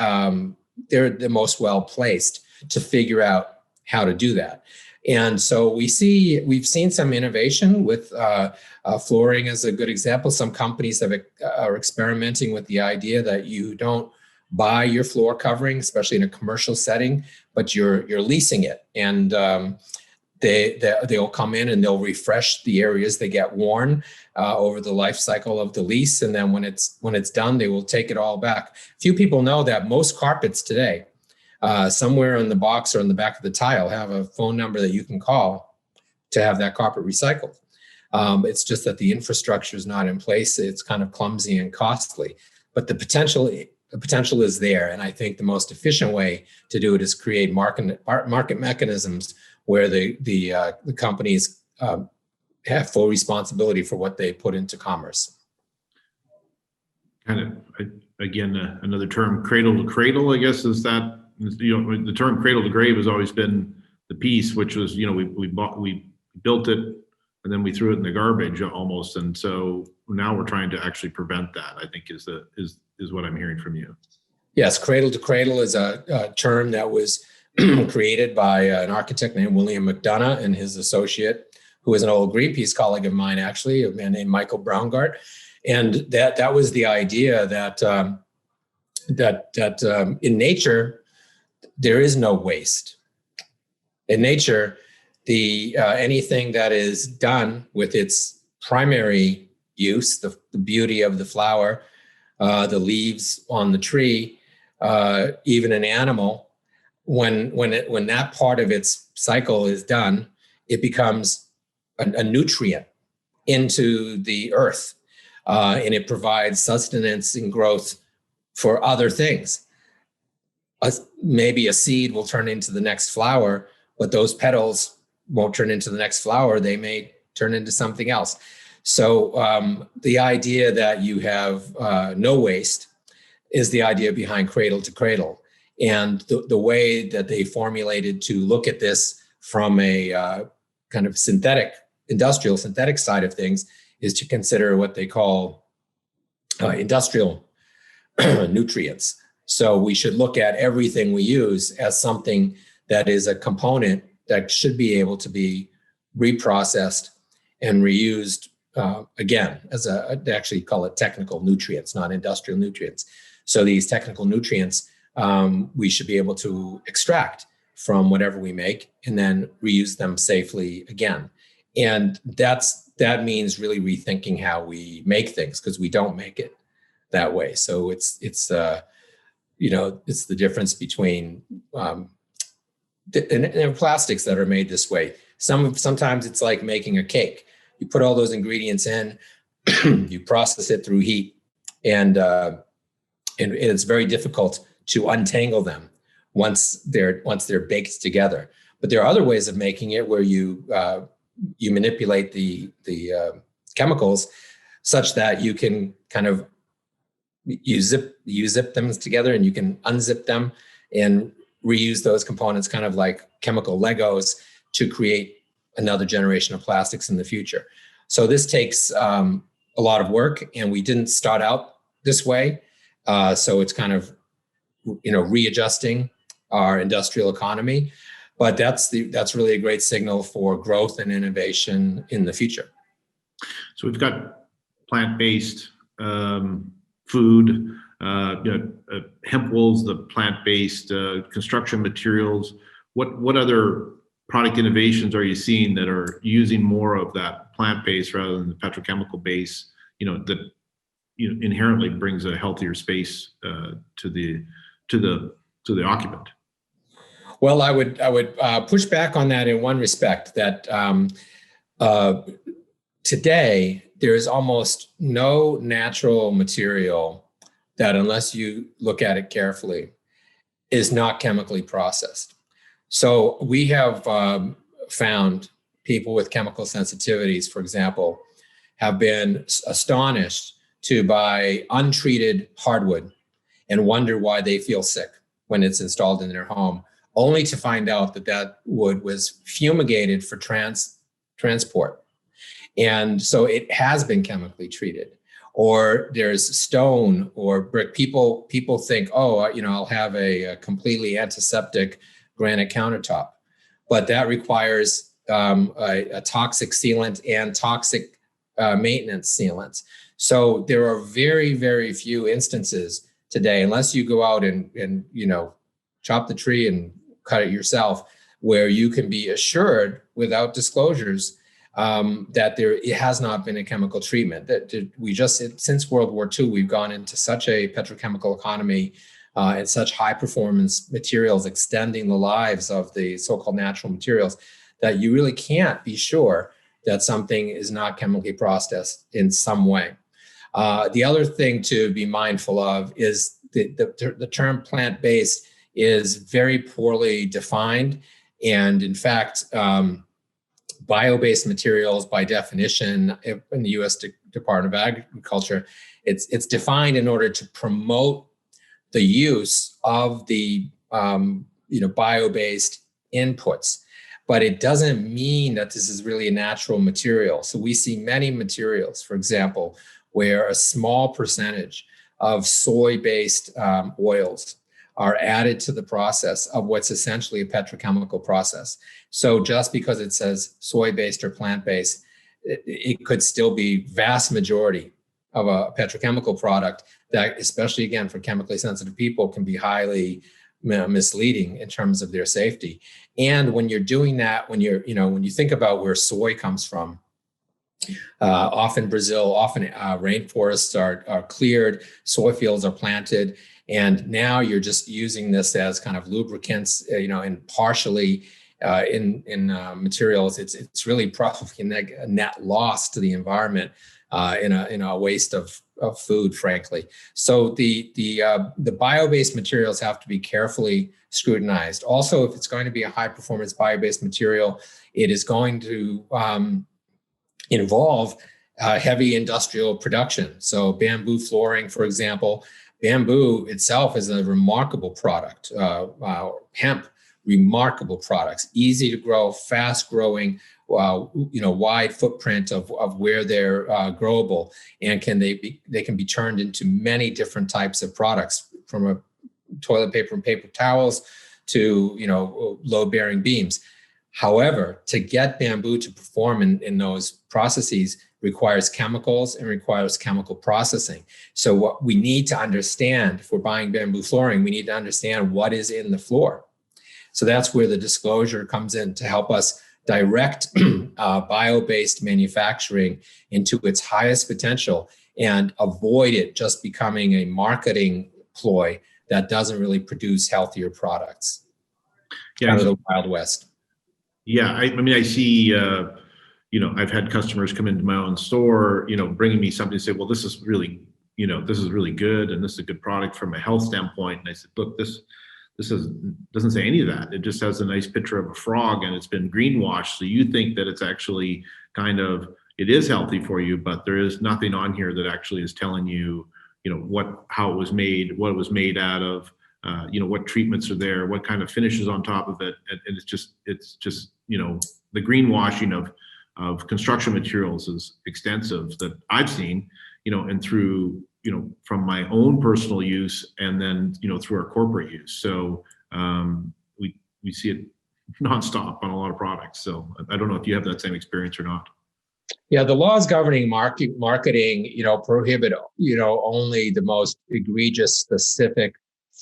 well placed to figure out how to do that. And so we've seen some innovation with flooring as a good example. Some companies are experimenting with the idea that you don't buy your floor covering, especially in a commercial setting, but you're leasing it, and they'll come in and they'll refresh the areas that get worn over the life cycle of the lease, and then when it's done, they will take it all back. Few people know that most carpets today, somewhere in the box or in the back of the tile, have a phone number that you can call to have that carpet recycled. It's just that the infrastructure is not in place. It's kind of clumsy and costly, but the potential is there. And I think the most efficient way to do it is create market mechanisms where the companies have full responsibility for what they put into commerce. Kind of, again, another term, cradle to cradle, I guess, is that, the term cradle to grave has always been the piece, which was, we built it and then we threw it in the garbage almost. And so now we're trying to actually prevent that, I think is what I'm hearing from you. Yes, cradle to cradle is a term that was created by an architect named William McDonough and his associate, who is an old Greenpeace colleague of mine, actually, a man named Michael Braungart. And that was the idea that in nature, there is no waste. In nature, anything that is done with its primary use, the beauty of the flower, the leaves on the tree, even an animal, when that part of its cycle is done, it becomes a nutrient into the earth, and it provides sustenance and growth for other things. Maybe a seed will turn into the next flower, but those petals won't turn into the next flower. They may turn into something else. So the idea that you have no waste is the idea behind Cradle to Cradle. And the way that they formulated to look at this from a kind of industrial synthetic side of things is to consider what they call industrial nutrients. So we should look at everything we use as something that is a component that should be able to be reprocessed and reused again, they actually call it technical nutrients, not industrial nutrients. So these technical nutrients, we should be able to extract from whatever we make and then reuse them safely again. And that means really rethinking how we make things, because we don't make it that way. So it's the difference between and plastics that are made this way. Sometimes it's like making a cake. You put all those ingredients in, you process it through heat, and it's very difficult to untangle them once they're baked together. But there are other ways of making it where you manipulate the chemicals such that you can kind of you zip them together, and you can unzip them and reuse those components, kind of like chemical Legos, to create another generation of plastics in the future. So this takes a lot of work, and we didn't start out this way. So it's kind of readjusting our industrial economy, but that's really a great signal for growth and innovation in the future. So we've got plant-based food, hemp wools, the plant-based construction materials. What other product innovations are you seeing that are using more of that plant-based rather than the petrochemical base? That inherently brings a healthier space to the occupant. Well, I would push back on that in one respect, that today there is almost no natural material that, unless you look at it carefully, is not chemically processed. So we have found people with chemical sensitivities, for example, have been astonished to buy untreated hardwood and wonder why they feel sick when it's installed in their home, only to find out that wood was fumigated for transport. And so it has been chemically treated. Or there's stone or brick. People think, I'll have a completely antiseptic granite countertop, but that requires a toxic sealant and toxic maintenance sealants. So there are very, very few instances today, unless you go out and chop the tree and cut it yourself, where you can be assured without disclosures that it has not been a chemical treatment. Since World War II, we've gone into such a petrochemical economy and such high performance materials, extending the lives of the so-called natural materials, that you really can't be sure that something is not chemically processed in some way. The other thing to be mindful of is the term plant-based is very poorly defined. And in fact, bio-based materials, by definition, in the U.S. Department of Agriculture, it's defined in order to promote the use of the bio-based inputs, but it doesn't mean that this is really a natural material. So we see many materials, for example, where a small percentage of soy-based oils are added to the process of what's essentially a petrochemical process. So just because it says soy-based or plant-based, it could still be vast majority of a petrochemical product that, especially again for chemically sensitive people, can be highly misleading in terms of their safety. And when you're doing that, when you think about where soy comes from, often Brazil, often rainforests are cleared, soy fields are planted, and now you're just using this as kind of lubricants, and partially in materials, it's really probably a net loss to the environment in a waste of food, frankly. So the bio-based materials have to be carefully scrutinized. Also, if it's going to be a high performance bio-based material, it is going to involve heavy industrial production. So bamboo flooring, for example, bamboo itself is a remarkable product. Hemp, remarkable products, easy to grow, fast growing, wide footprint of where they're growable, and they can be turned into many different types of products, from a toilet paper and paper towels to load bearing beams. However, to get bamboo to perform in those processes requires chemicals and requires chemical processing. So what we need to understand, if we're buying bamboo flooring, we need to understand what is in the floor. So that's where the disclosure comes in to help us direct bio-based manufacturing into its highest potential and avoid it just becoming a marketing ploy that doesn't really produce healthier products. Yeah, kind of the Wild West. Yeah, I mean, I see, I've had customers come into my own store, bringing me something and say, well, this is really good, and this is a good product from a health standpoint. And I said, look, this doesn't say any of that. It just has a nice picture of a frog, and it's been greenwashed. So you think that it's actually it is healthy for you, but there is nothing on here that actually is telling you, how it was made, what it was made out of, what treatments are there, what kind of finishes on top of it. And it's just, the greenwashing of construction materials is extensive that I've seen, and through, from my own personal use, and then, through our corporate use. So we see it nonstop on a lot of products. So I don't know if you have that same experience or not. Yeah, the laws governing marketing, prohibit, only the most egregious, specific,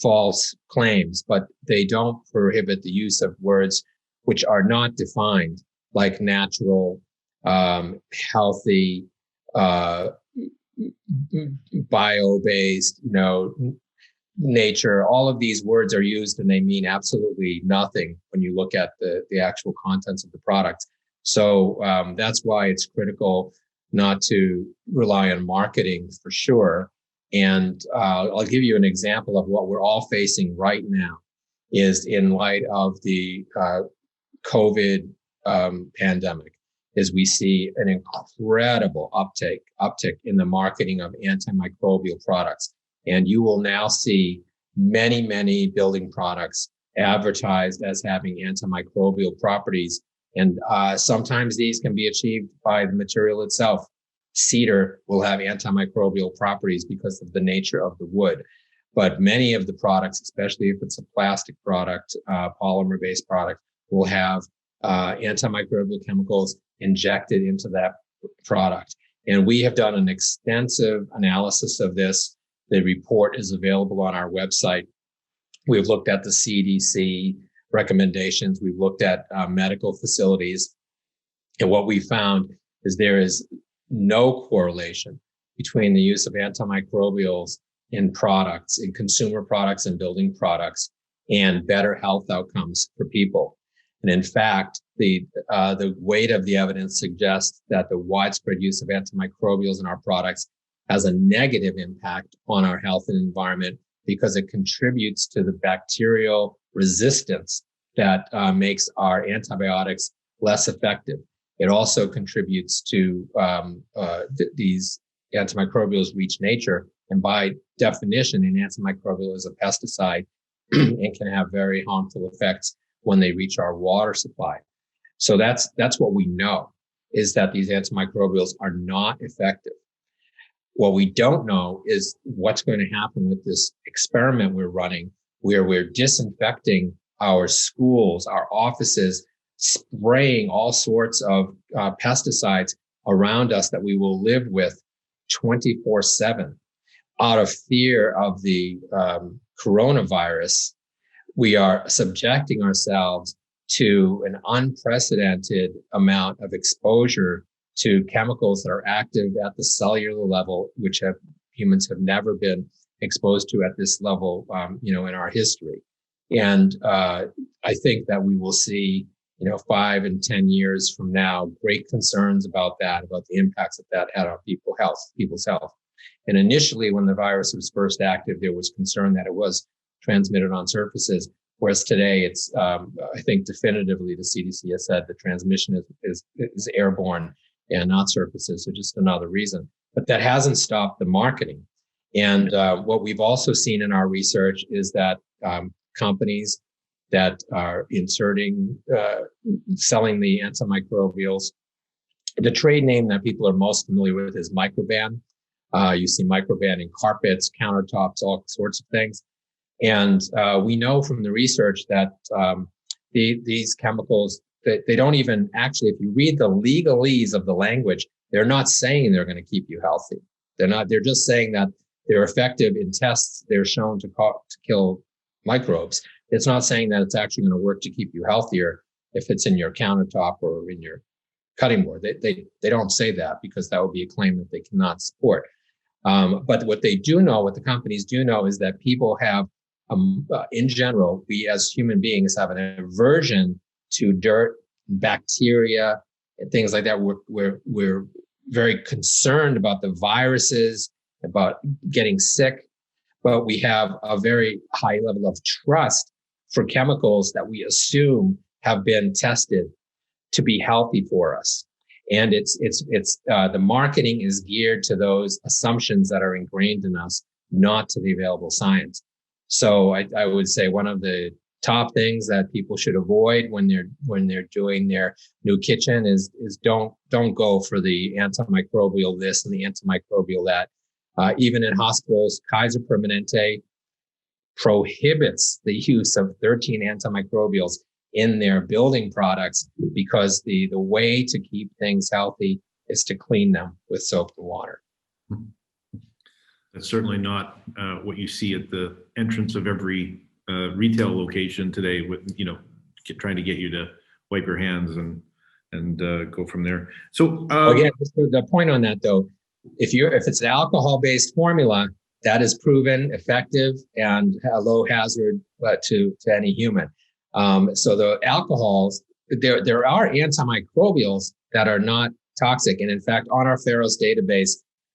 false claims, but they don't prohibit the use of words which are not defined, like natural, healthy, bio-based, nature. All of these words are used and they mean absolutely nothing when you look at the actual contents of the product. So that's why it's critical not to rely on marketing for sure. And I'll give you an example of what we're all facing right now is in light of the COVID pandemic, is we see an incredible uptick in the marketing of antimicrobial products. And you will now see many, many building products advertised as having antimicrobial properties. And sometimes these can be achieved by the material itself. Cedar will have antimicrobial properties because of the nature of the wood. But many of the products, especially if it's a plastic product, polymer-based product, will have antimicrobial chemicals injected into that product. And we have done an extensive analysis of this. The report is available on our website. We've looked at the CDC recommendations. We've looked at medical facilities. And what we found is there is no correlation between the use of antimicrobials in products, in consumer products and building products, and better health outcomes for people. And in fact, the weight of the evidence suggests that the widespread use of antimicrobials in our products has a negative impact on our health and environment because it contributes to the bacterial resistance that makes our antibiotics less effective. It also contributes to these antimicrobials reach nature, and by definition, an antimicrobial is a pesticide and can have very harmful effects when they reach our water supply. So that's what we know, is that these antimicrobials are not effective. What we don't know is what's going to happen with this experiment we're running, where we're disinfecting our schools, our offices, spraying all sorts of pesticides around us that we will live with 24/7 out of fear of the coronavirus. We are subjecting ourselves to an unprecedented amount of exposure to chemicals that are active at the cellular level, which humans have never been exposed to at this level, in our history. And I think that we will see 5 and 10 years from now, great concerns about that, about the impacts that had on people's health. And initially, when the virus was first active, there was concern that it was transmitted on surfaces. Whereas today, it's, I think definitively the CDC has said the transmission is airborne and not surfaces, so just another reason. But that hasn't stopped the marketing. And what we've also seen in our research is that companies that are selling the antimicrobials, the trade name that people are most familiar with is Microban. You see Microban in carpets, countertops, all sorts of things. And we know from the research that these chemicals, they don't even actually, if you read the legalese of the language, they're not saying they're going to keep you healthy. They're just saying that they're effective in tests. They're shown to kill microbes. It's not saying that it's actually going to work to keep you healthier if it's in your countertop or in your cutting board. They don't say that because that would be a claim that they cannot support. But what they do know, what the companies do know, is that people have, in general, we as human beings have an aversion to dirt, bacteria, and things like that. We're very concerned about the viruses, about getting sick, but we have a very high level of trust for chemicals that we assume have been tested to be healthy for us. And it's the marketing is geared to those assumptions that are ingrained in us, not to the available science. So I would say one of the top things that people should avoid when they're doing their new kitchen is don't go for the antimicrobial this and the antimicrobial that. Even in hospitals, Kaiser Permanente prohibits the use of 13 antimicrobials in their building products because the way to keep things healthy is to clean them with soap and water. That's certainly not what you see at the entrance of every retail location today, with trying to get you to wipe your hands and go from there. So again, the point on that though, if it's an alcohol-based formula, that is proven effective and a low hazard to any human. So the alcohols, there are antimicrobials that are not toxic. And in fact, on our Pharos database,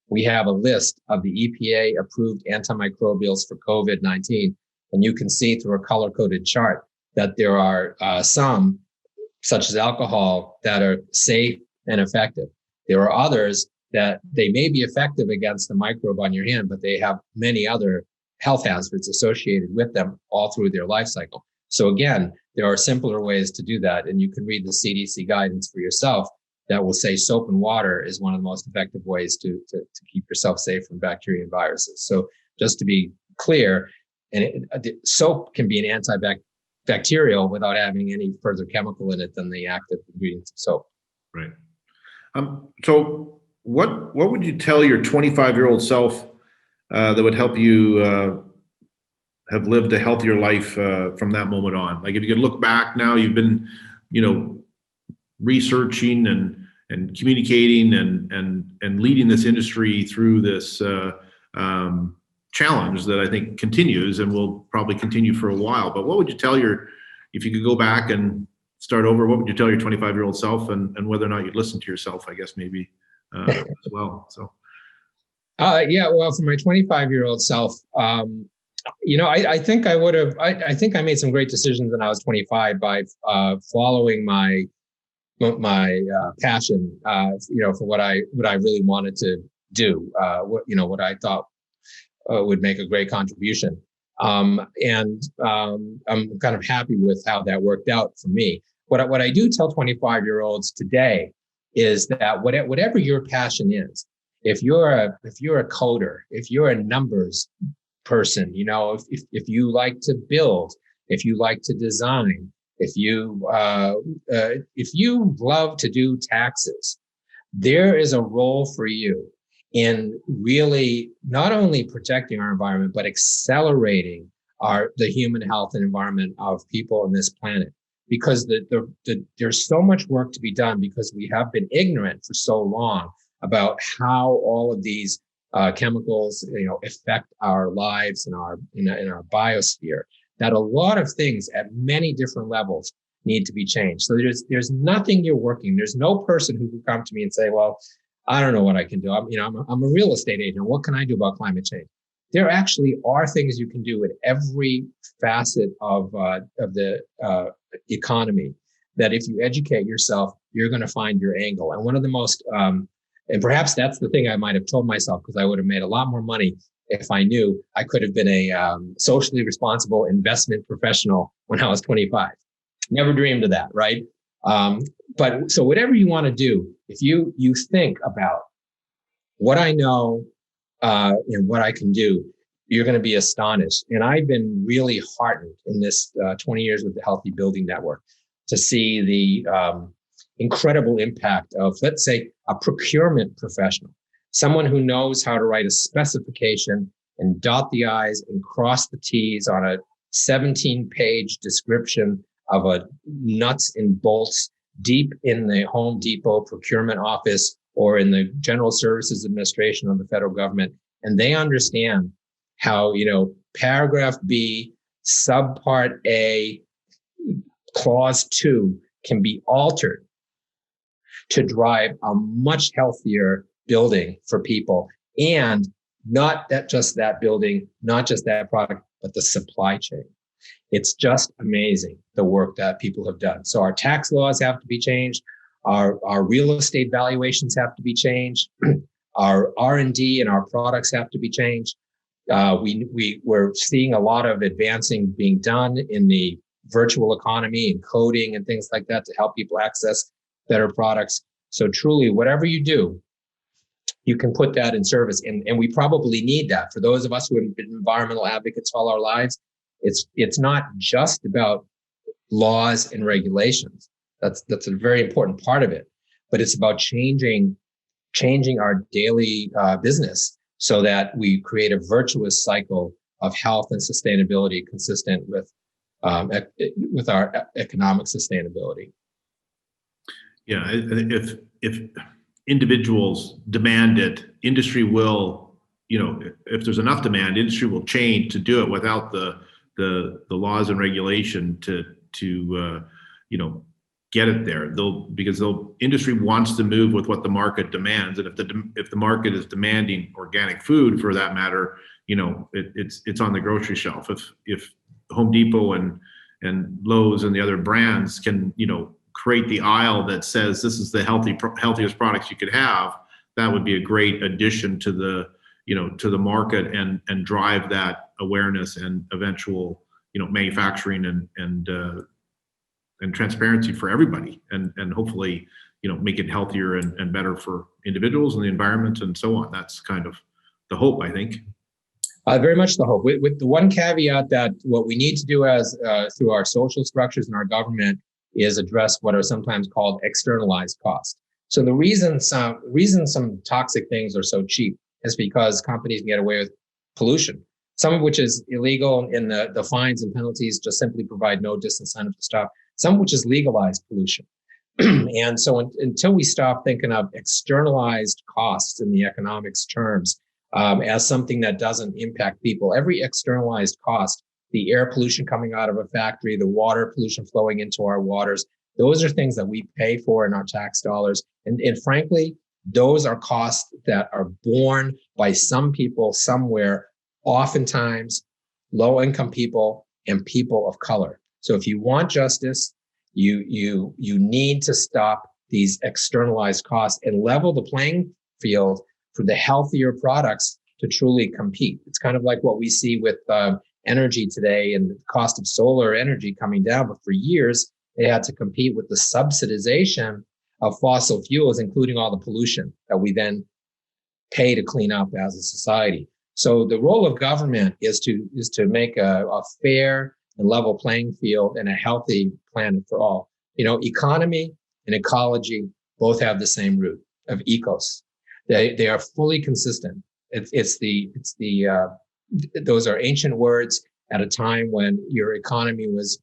we have a list of the EPA approved antimicrobials for COVID-19. And you can see through a color-coded chart that there are some, such as alcohol, that are safe and effective. There are others that they may be effective against the microbe on your hand, but they have many other health hazards associated with them all through their life cycle. So again, there are simpler ways to do that. And you can read the CDC guidance for yourself that will say soap and water is one of the most effective ways to keep yourself safe from bacteria and viruses. So just to be clear, soap can be an antibacterial without having any further chemical in it than the active ingredients of soap. Right. So what would you tell your 25-year-old self that would help you have lived a healthier life from that moment on? Like if you could look back now, you've been, researching and communicating and leading this industry through this challenge that I think continues and will probably continue for a while. But what would you tell if you could go back and start over, what would you tell your 25-year-old self, and whether or not you'd listen to yourself, I guess maybe as well. So. Yeah, well, for my 25-year-old self, I think I would have. I think I made some great decisions when I was 25 by following my passion, for what I really wanted to do. What I thought would make a great contribution. And I'm kind of happy with how that worked out for me. What I do tell 25-year-olds today is that whatever your passion is, if you're a coder, if you're a numbers person, if you like to build, if you like to design, if you love to do taxes, there is a role for you in really not only protecting our environment, but accelerating the human health and environment of people on this planet. Because there's so much work to be done because we have been ignorant for so long about how all of these chemicals, affect our lives and in our biosphere. That a lot of things at many different levels need to be changed. So there's nothing you're working. There's no person who can come to me and say, well, I don't know what I can do. I'm a real estate agent. What can I do about climate change? There actually are things you can do at every facet of the economy that if you educate yourself, you're going to find your angle. And one of the most, and perhaps that's the thing I might have told myself, because I would have made a lot more money if I knew I could have been a socially responsible investment professional when I was 25. Never dreamed of that, right? But so whatever you want to do, if you think about what I know and what I can do, you're going to be astonished. And I've been really heartened in this 20 years with the Healthy Building Network to see the incredible impact of, let's say, a procurement professional, someone who knows how to write a specification and dot the I's and cross the T's on a 17-page description of a nuts and bolts deep in the Home Depot procurement office or in the General Services Administration of the federal government. And they understand how, paragraph B, subpart A, clause 2 can be altered to drive a much healthier building for people. And not just that building, not just that product, but the supply chain. It's just amazing the work that people have done. So our tax laws have to be changed. Our real estate valuations have to be changed. Our R&D and our products have to be changed. We're seeing a lot of advancing being done in the virtual economy and coding and things like that to help people access better products. So truly, whatever you do, you can put that in service. And we probably need that. For those of us who have been environmental advocates all our lives, it's not just about laws and regulations. That's a very important part of it, but it's about changing our daily business so that we create a virtuous cycle of health and sustainability consistent with our economic sustainability. Yeah, if individuals demand it, industry will, if there's enough demand, industry will change to do it without the laws and regulation to get it there. Because industry wants to move with what the market demands, and if the market is demanding organic food, for that matter, it's on the grocery shelf. If Home Depot and Lowe's and the other brands can create the aisle that says this is the healthiest products you could have, that would be a great addition to the market and drive that awareness and eventual manufacturing and transparency for everybody, and hopefully make it healthier and better for individuals and the environment and so on. That's kind of the hope, I think. Very much the hope, with the one caveat that what we need to do as through our social structures in our government is address what are sometimes called externalized costs. So the reason some toxic things are so cheap is because companies can get away with pollution, some of which is illegal, and the fines and penalties just simply provide no disincentive to stop, some of which is legalized pollution. And so until we stop thinking of externalized costs in the economics terms as something that doesn't impact people, every externalized cost, the air pollution coming out of a factory, the water pollution flowing into our waters, those are things that we pay for in our tax dollars. And frankly, those are costs that are borne by some people somewhere, oftentimes low-income people and people of color. So if you want justice, you need to stop these externalized costs and level the playing field for the healthier products to truly compete. It's kind of like what we see with energy today and the cost of solar energy coming down. But for years, they had to compete with the subsidization of fossil fuels, including all the pollution that we then pay to clean up as a society. So the role of government is to make a fair and level playing field and a healthy planet for all. Economy and ecology both have the same root of ecos. They are fully consistent. Those are ancient words at a time when your economy was,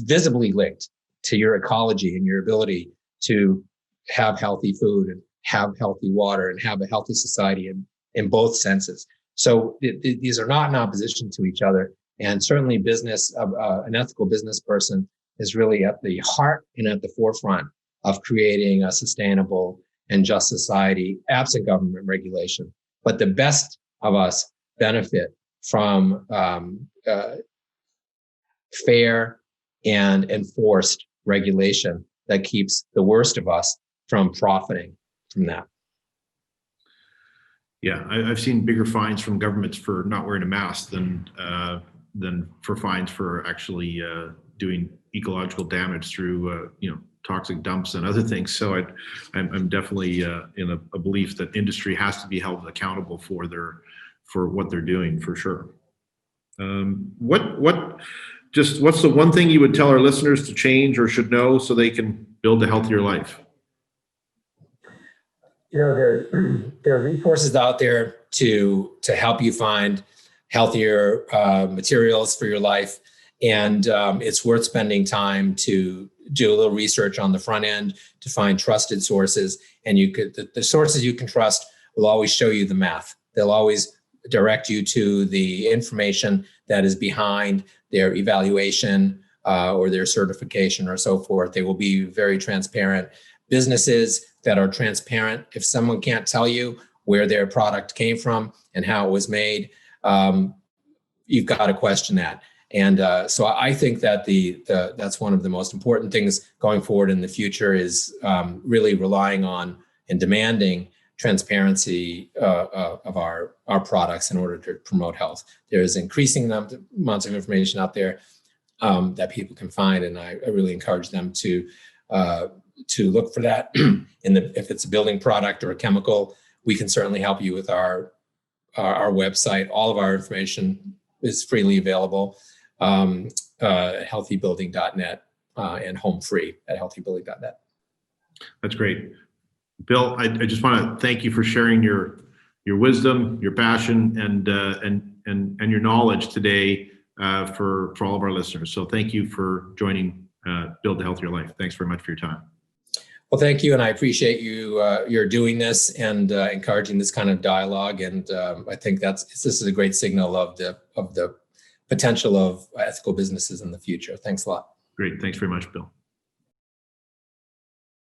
visibly linked to your ecology and your ability to have healthy food and have healthy water and have a healthy society in both senses. So these are not in opposition to each other. And certainly an ethical business person is really at the heart and at the forefront of creating a sustainable and just society absent government regulation. But the best of us benefit from fair and enforced regulation that keeps the worst of us from profiting from that. Yeah, I've seen bigger fines from governments for not wearing a mask than for fines for actually doing ecological damage through toxic dumps and other things. So I'm definitely in a belief that industry has to be held accountable for what they're doing, for sure. What's the one thing you would tell our listeners to change or should know so they can build a healthier life? There are resources out there to help you find healthier materials for your life, and it's worth spending time to do a little research on the front end to find trusted sources. And the sources you can trust will always show you the math. They'll always direct you to the information that is behind their evaluation or their certification or so forth. They will be very transparent. Businesses that are transparent, if someone can't tell you where their product came from and how it was made, you've got to question that. And so I think that that's one of the most important things going forward in the future is really relying on and demanding transparency of our products in order to promote health. There's increasing amounts of information out there that people can find, and I really encourage them to look for that. If it's a building product or a chemical, we can certainly help you with our website. All of our information is freely available at healthybuilding.net and home free at healthybuilding.net. That's great. Bill, I just want to thank you for sharing your wisdom, your passion, and your knowledge today for all of our listeners. So thank you for joining Build a Healthier Life. Thanks very much for your time. Well, thank you, and I appreciate you're doing this and encouraging this kind of dialogue. And I think this is a great signal of the potential of ethical businesses in the future. Thanks a lot. Great. Thanks very much, Bill.